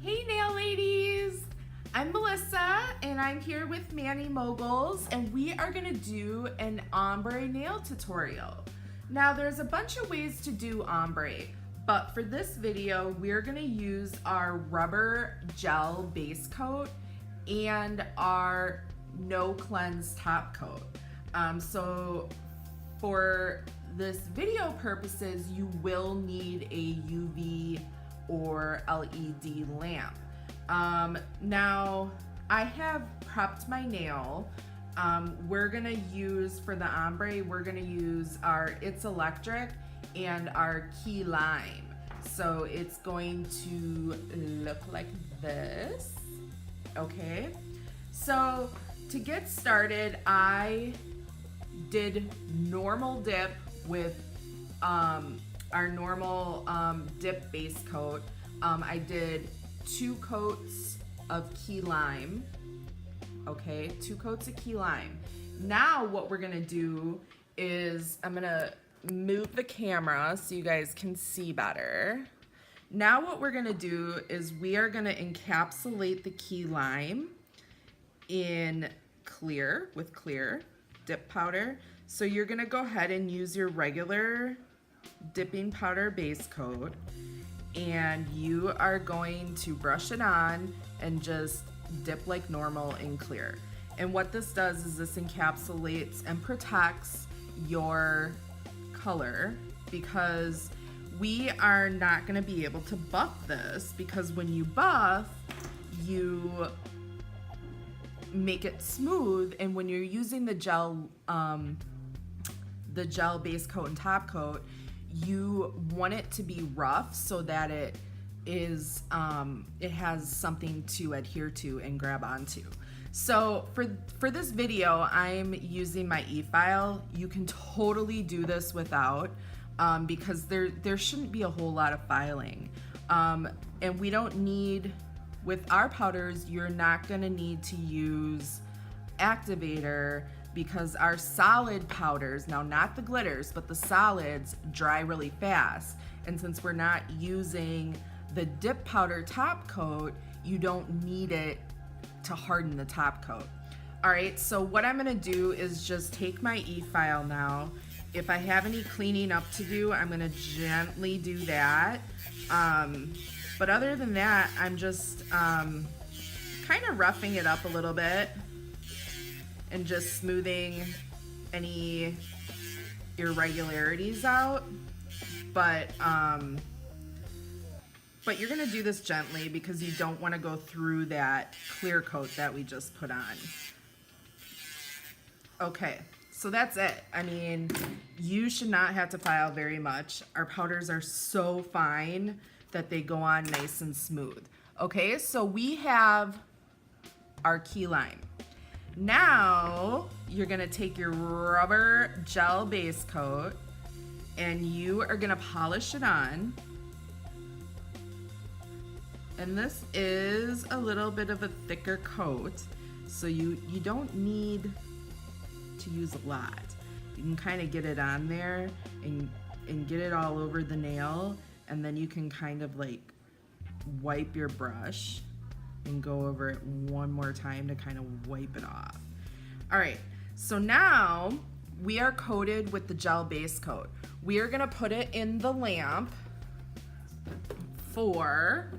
Hey nail ladies! I'm Melissa and I'm here with Manny Moguls and we are going to do an ombre nail tutorial. Now there's a bunch of ways to do ombre, but for this video we're going to use our rubber gel base coat and our no cleanse top coat. So for this video purposes you will need a UV or LED lamp. Now I have prepped my nail. We're gonna use, for the ombre, we're gonna use our It's Electric and our key lime. So it's going to look like this, okay? So to get started, I did normal dip with our normal dip base coat. I did 2 coats of key lime, okay, 2 coats of key lime. Now what we're gonna do is I'm gonna move the camera so you guys can see better. Now what we're gonna do is we are gonna encapsulate the key lime in clear, with clear dip powder. So you're gonna go ahead and use your regular dipping powder base coat and you are going to brush it on and just dip like normal in clear. And what this does is this encapsulates and protects your color, because we are not going to be able to buff this, because when you buff you make it smooth, and when you're using the gel base coat and top coat, you want it to be rough so that it is it has something to adhere to and grab onto. So for this video I'm using my e-file. You can totally do this without, because there shouldn't be a whole lot of filing, and we don't need, with our powders you're not going to need to use activator, because our solid powders, now not the glitters, but the solids, dry really fast. And since we're not using the dip powder top coat, you don't need it to harden the top coat. All right, so what I'm gonna do is just take my e-file now. If I have any cleaning up to do, I'm gonna gently do that. But other than that, I'm just kind of roughing it up a little bit and just smoothing any irregularities out. But you're gonna do this gently because you don't want to go through that clear coat that we just put on. Okay, so that's it. I mean, you should not have to file very much. Our powders are so fine that they go on nice and smooth. Okay, so we have our key lime. Now you're gonna take your rubber gel base coat and you are gonna polish it on. And this is a little bit of a thicker coat, so you don't need to use a lot. You can kind of get it on there and get it all over the nail, and then you can kind of like wipe your brush and go over it one more time to kind of wipe it off. All right, so now we are coated with the gel base coat. We are gonna put it in the lamp for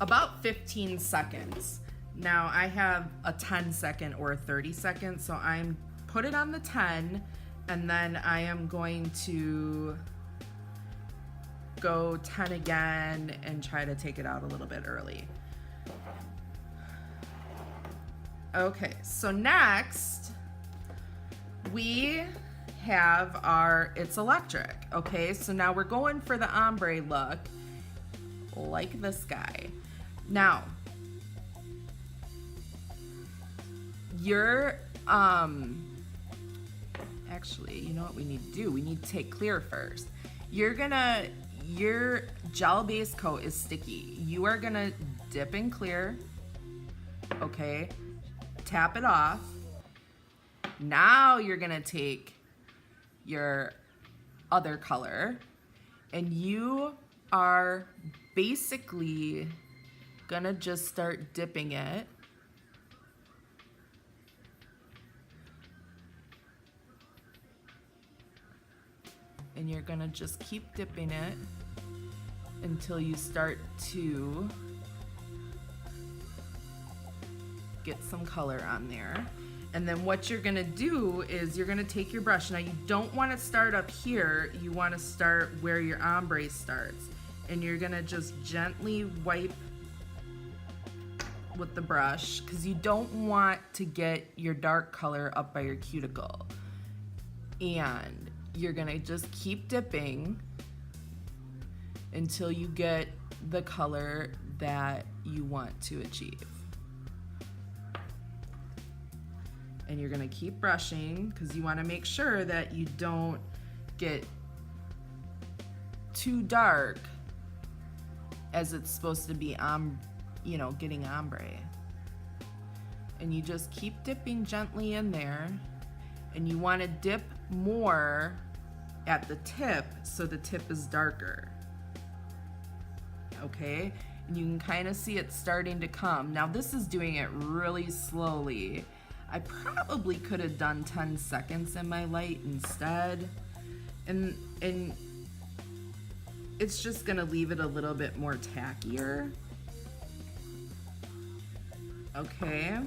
about 15 seconds. Now I have a 10-second or a 30-second, so I'm put it on the 10, and then I am going to go 10 again and try to take it out a little bit early. Okay, so next we have our It's Electric. Okay, so now we're going for the ombre look like this guy. Now you're actually, you know what we need to do? We need to take clear first. Your gel base coat is sticky. You are gonna dip in clear, okay? Tap it off. Now you're gonna take your other color and you are basically gonna just start dipping it. And you're gonna just keep dipping it until you start to get some color on there. And then what you're gonna do is you're gonna take your brush. Now you don't wanna start up here, you wanna start where your ombre starts. And you're gonna just gently wipe with the brush, because you don't want to get your dark color up by your cuticle. And you're gonna just keep dipping until you get the color that you want to achieve. And you're gonna keep brushing because you wanna make sure that you don't get too dark as it's supposed to be, you know, getting ombre. And you just keep dipping gently in there, and you wanna dip more at the tip so the tip is darker. Okay, and you can kind of see it starting to come. Now this is doing it really slowly. I probably could have done 10 seconds in my light instead. And it's just gonna leave it a little bit more tackier. Okay.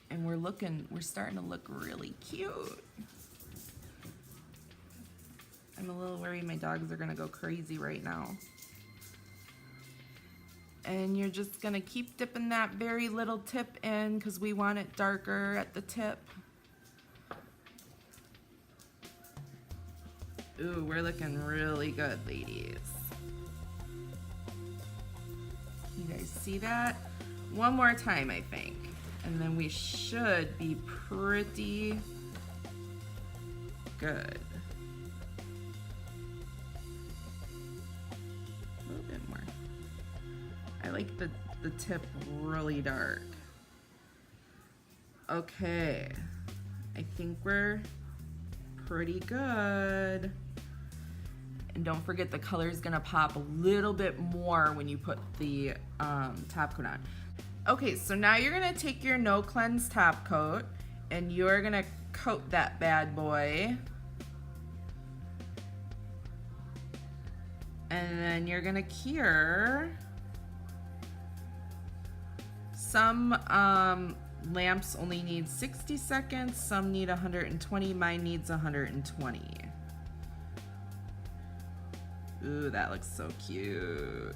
And we're starting to look really cute. I'm a little worried my dogs are gonna go crazy right now. And you're just gonna keep dipping that very little tip in because we want it darker at the tip. Ooh, we're looking really good, ladies. You guys see that? One more time, I think. And then we should be pretty good. A little bit more. I like the tip really dark. Okay, I think we're pretty good. And don't forget, the color is gonna pop a little bit more when you put the top coat on. Okay, so now you're gonna take your No Cleanse top coat and you're gonna coat that bad boy. And then you're gonna cure. Some lamps only need 60 seconds, some need 120, mine needs 120. Ooh, that looks so cute.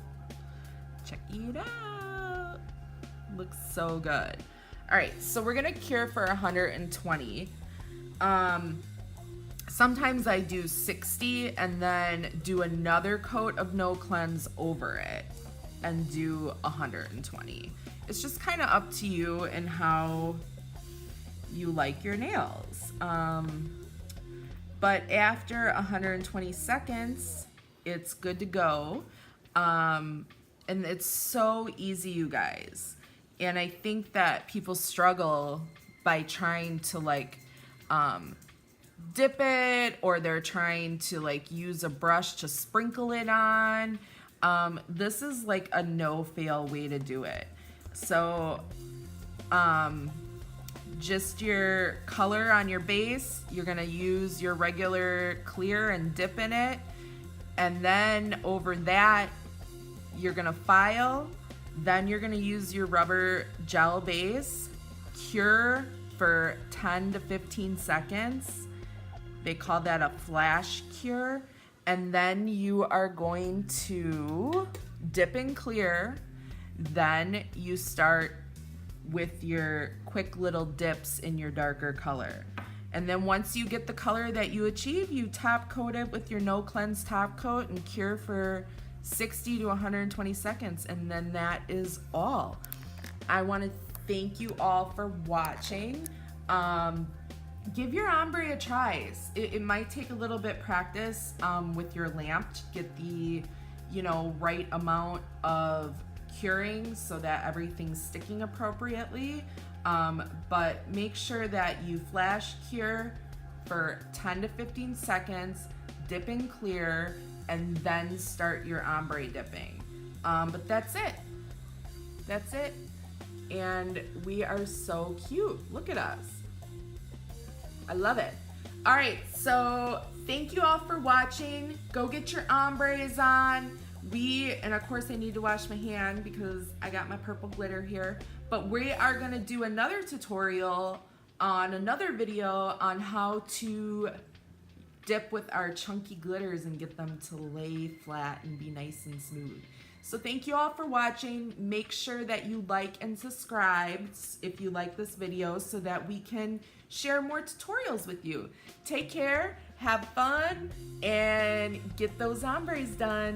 Check it out. Looks so good. All right, so we're gonna cure for 120. Sometimes I do 60 and then do another coat of No Cleanse over it and do 120. It's just kind of up to you and how you like your nails. But after 120 seconds, it's good to go. And it's so easy, you guys. And I think that people struggle by trying to like dip it, or they're trying to like use a brush to sprinkle it on. This is like a no-fail way to do it. So just your color on your base, you're gonna use your regular clear and dip in it. And then over that, you're gonna file. Then you're gonna use your rubber gel base, cure for 10 to 15 seconds. They call that a flash cure. And then you are going to dip and clear. Then you start with your quick little dips in your darker color. And then once you get the color that you achieve, you top coat it with your No Cleanse top coat and cure for 60 to 120 seconds. And then that is all. I want to thank you all for watching. Give your ombre a try. It might take a little bit practice with your lamp to get the, right amount of curing so that everything's sticking appropriately. But make sure that you flash cure for 10 to 15 seconds, dip and clear, and then start your ombre dipping. But that's it. That's it. And we are so cute. Look at us. I love it. All right, so thank you all for watching. Go get your ombres on. And of course I need to wash my hand because I got my purple glitter here. But we are gonna do another tutorial on another video on how to dip with our chunky glitters and get them to lay flat and be nice and smooth. So thank you all for watching. Make sure that you like and subscribe if you like this video so that we can share more tutorials with you. Take care, have fun, and get those ombres done.